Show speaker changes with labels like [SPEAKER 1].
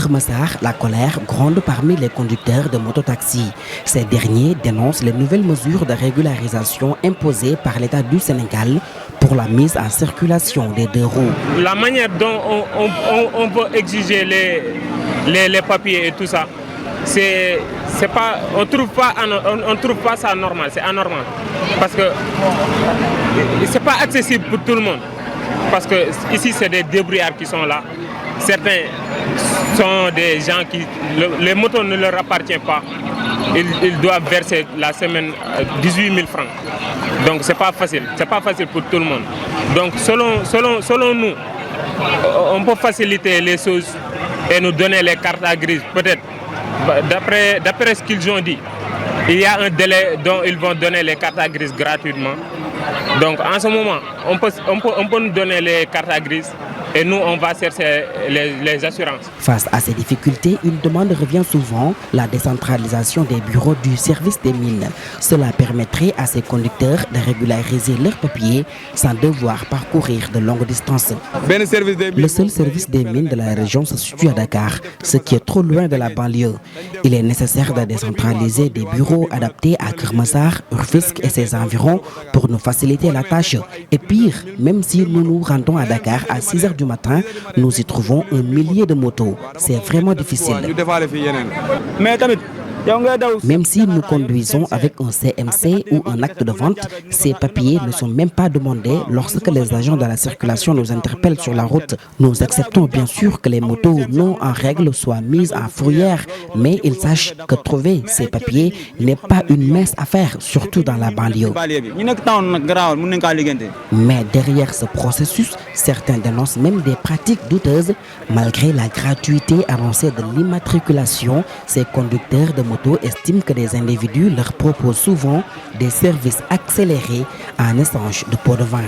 [SPEAKER 1] Keur Massar, la colère gronde parmi les conducteurs de mototaxi. Ces derniers dénoncent les nouvelles mesures de régularisation imposées par l'État du Sénégal pour la mise en circulation des deux roues.
[SPEAKER 2] La manière dont on peut exiger les papiers et tout ça, on trouve pas ça normal, c'est anormal. Parce que c'est pas accessible pour tout le monde. Parce que ici c'est des débrouillards qui sont là. Certains sont des gens qui... Les motos ne leur appartiennent pas. Ils doivent verser la semaine 18 000 francs. Donc c'est pas facile pour tout le monde. Donc selon nous, on peut faciliter les choses et nous donner les cartes grises. Peut-être, d'après ce qu'ils ont dit, il y a un délai dont ils vont donner les cartes grises gratuitement. Donc en ce moment, on peut nous donner les cartes grises et nous, on va chercher les assurances.
[SPEAKER 1] Face à ces difficultés, une demande revient souvent, la décentralisation des bureaux du service des mines. Cela permettrait à ces conducteurs de régulariser leurs papiers sans devoir parcourir de longues distances. Le seul service des mines de la région se situe à Dakar, ce qui est trop loin de la banlieue. Il est nécessaire de décentraliser des bureaux adaptés à Keur Massar, Rufisque et ses environs pour nous faciliter la tâche. Et pire, même si nous nous rendons à Dakar à 6 h du matin, nous y trouvons un millier de motos. C'est vraiment difficile. Même si nous conduisons avec un CMC ou un acte de vente, ces papiers ne sont même pas demandés lorsque les agents de la circulation nous interpellent sur la route. Nous acceptons bien sûr que les motos non en règle soient mises en fourrière, mais ils sachent que trouver ces papiers n'est pas une mince affaire, surtout dans la banlieue. Mais derrière ce processus, certains dénoncent même des pratiques douteuses. Malgré la gratuité annoncée de l'immatriculation, ces conducteurs de motos estiment que des individus leur proposent souvent des services accélérés en échange de pots de vin.